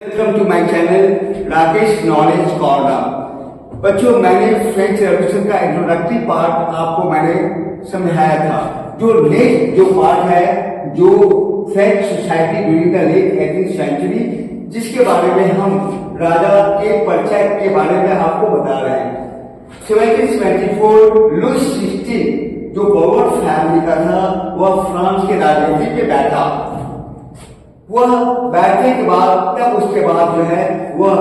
Welcome to my channel Rakesh knowledge corner. बच्चों, मैंने French revolution का इंट्रोडक्टरी पार्ट आपको मैंने समझाया था। जो नेक्स्ट जो पार्ट है, जो French society during the late 18th century, जिसके बारे में हम राजा के परिचय के बारे में आपको बता रहे हैं। 1774 लुइस 16 जो बॉबर्ट फैमिली का था, वह फ्रांस के राजनीति पे बैठा। वह बैठने के बाद तब उसके बाद जो है वह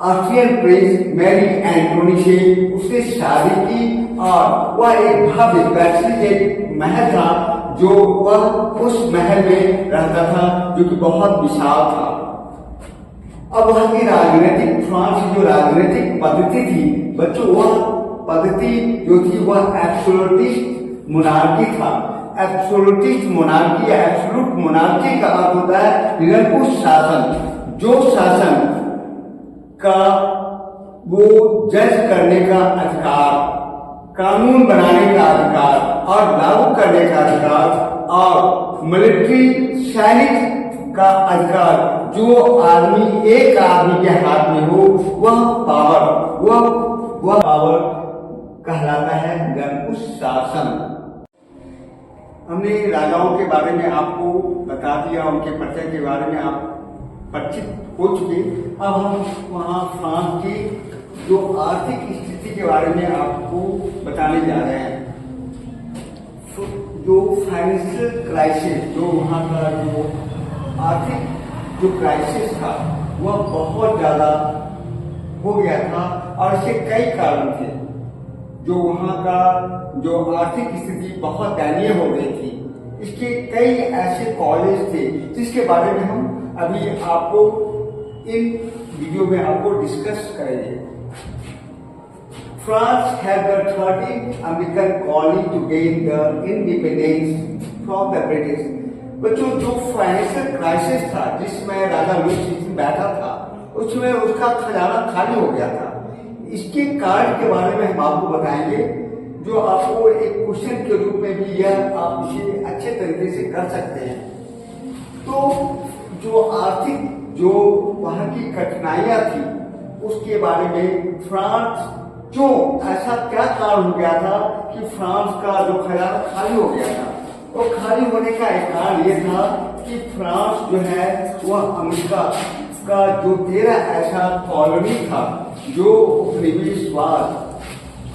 ऑस्ट्रियन प्रिंस मैरी एंटोनी से उसने शादी की और वह एक भव्य एक महल था, जो वह उस महल में रहता था, जो कि बहुत विशाल था। अब वहां की राजनीतिक फ्रांस की जो राजनीतिक पद्धति थी बच्चों, वह पद्धति जो थी वह एब्सोल्यूटिस्ट मोनार्की था। एब्सोल्यूटिस्ट मोनार्की या एब्सोल्यूट मोनार्की का अर्थ होता है निरंकुश शासन। जो शासन का वो जज करने का अधिकार, कानून बनाने का अधिकार और लागू करने का अधिकार और मिलिट्री सैनिक का अधिकार, जो आदमी एक आदमी के हाथ में हो, वह पावर कहलाता है निरंकुश शासन। हमने राजाओं के बारे में आपको बता दिया, उनके परिचय के बारे में आप परिचित हो चुके। अब हम वहाँ फ्रांस की जो आर्थिक स्थिति के बारे में आपको बताने जा रहे हैं। जो फाइनेंशियल क्राइसिस, जो वहाँ का जो आर्थिक जो क्राइसिस था, वह बहुत ज्यादा हो गया था और इसके कई कारण थे। जो वहाँ का जो आर्थिक स्थिति बहुत दयनीय हो गई थी, इसके कई ऐसे कॉलेज थे जिसके बारे में हम अभी आपको इन वीडियो में आपको डिस्कस करेंगे। France had the 13th American colony to gain the independence from the British. बच्चों, जो फाइनेंशियल क्राइसिस था जिसमें राजा लुइस 16 बैठा था, उसमें उसका खजाना खाली हो गया था। इसके कारण के बारे में हम आपको बताएंगे, जो आपको एक क्वेश्चन के रूप में भी यह आप इसे अच्छे तरीके से कर सकते हैं। तो जो आर्थिक जो वहां की कठिनाइयां थी, उसके बारे में फ्रांस जो ऐसा क्या कारण हो गया था कि फ्रांस का जो खजाना खाली हो गया था। और खाली होने का एक कारण यह था कि फ्रांस जो है वह अमेरिका का जो 13 ऐसा कॉलोनी था जो उपनिवेशवाद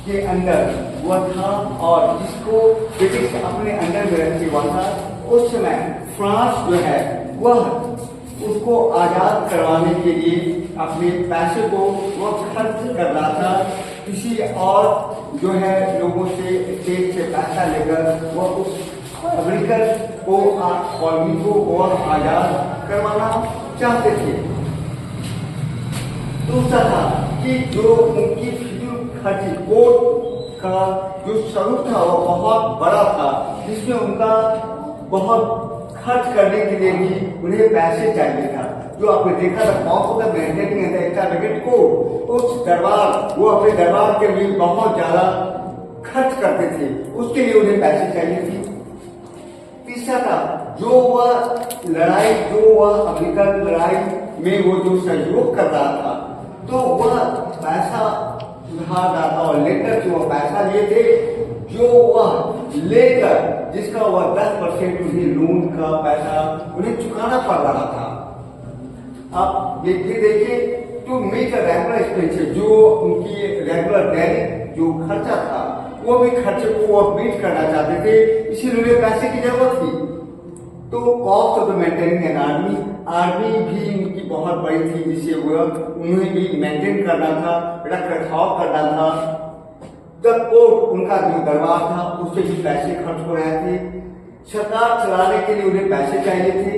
के अंदर वह था और जिसको ब्रिटिश अपने अंडर में रखे हुआ था। उस समय फ्रांस जो है वह उसको आजाद करवाने के लिए अपने पैसे को वह खर्च कर रहा था। किसी और जो है लोगों से स्टेट से पैसा लेकर वह उस अमेरिकन को कॉलोनी को वह आजाद करवाना चाहते थे। दूसरा था कि जो उनकी खर्च कोर्ट का जो स्वरूप था वह बहुत बड़ा था, जिसमें उनका बहुत खर्च करने के लिए भी उन्हें पैसे चाहिए था। जो आपने देखा था cost of the maintaining and extravagant court, उस दरबार वो अपने दरबार के लिए बहुत ज्यादा खर्च करते थे, उसके लिए उन्हें पैसे चाहिए थे। तीसरा था जो वह लड़ाई, जो वह अमेरिकन लड़ाई में वो जो सहयोग कर रहा था, तो वह पैसा उधार दाता और लेकर जो पैसा लिए थे, जो वह लेकर जिसका वह 10% उन्हें लोन का पैसा उन्हें चुकाना पड़ रहा था। अब ये देखिए, टू मीट रेगुलर एक्सपेंसेस, जो उनकी रेगुलर दैनिक जो खर्चा था, वो भी खर्चे को वो मीट करना चाहते थे, इसीलिए उन्हें पैसे की जरूरत थी। तो cost of the maintaining an army भी उनकी बहुत बड़ी थी, जिसे उन्हें भी मेंटेन करना था, रख रखाव करना था। द कोर्ट, उनका जो दरबार था, उससे भी पैसे खर्च हो रहे थे। सरकार चलाने के लिए उन्हें पैसे चाहिए थे,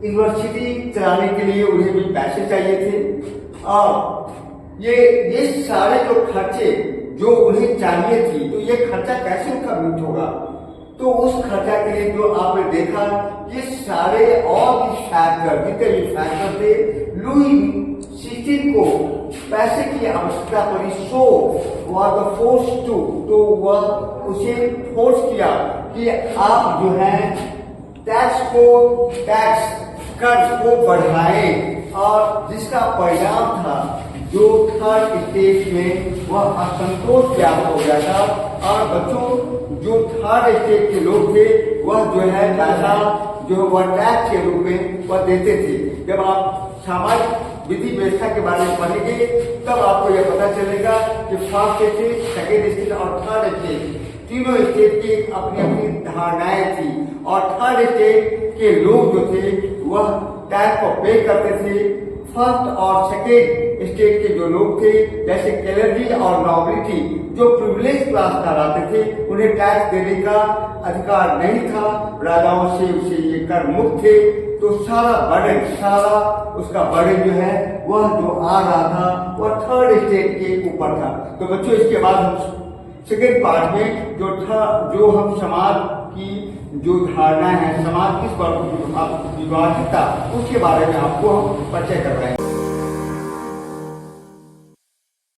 यूनिवर्सिटी चलाने के लिए उन्हें भी पैसे चाहिए थे। और ये सारे जो खर्चे जो उन्हें चाहिए थी, तो ये खर्चा कैसे उनका मीट होगा? तो उस खर्चा के लिए जो आपने देखा, ये सारे और भी फैक्टर, जितने भी फैक्टर थे, लुइस 16 को पैसे की आवश्यकता पड़ी। सो वह फोर्स टू, तो वह उसे फोर्स किया कि आप जो है टैक्स कर्ज को बढ़ाएं और जिसका परिणाम था जो थर्ड स्टेज में वह असंतोष ज्ञात हो गया था। और बच्चों जो थर्ड स्टेज के लोग थे वह जो है पैसा जो वह टैक्स के रूप में वह देते थे। जब आप सामाजिक विधि व्यवस्था के बारे में पढ़ेंगे तब आपको यह पता चलेगा कि फर्स्ट स्टेज, सेकेंड स्टेज और थर्ड स्टेज तीनों स्टेज की अपनी अपनी धारणाएं थी। और थर्ड स्टेज के लोग जो थे वह टैक्स को पे करते थे। फर्स्ट और सेकेंड स्टेज के जो लोग थे जैसे क्लर्जी और नॉबिलिटी जो प्रिविलेज क्लास कहलाते थे उन्हें टैक्स देने का अधिकार नहीं था, राजाओं से उसे ये कर मुक्त थे। तो सारा उसका बर्डन जो है वह जो आ रहा था वह थर्ड स्टेज के ऊपर था। तो बच्चों इसके बाद हम सेकेंड पार्ट में जो हम समाज की जो धारणा है, समाज किस पर विभाजित था उसके बारे में आपको हम परिचय कर रहे हैं।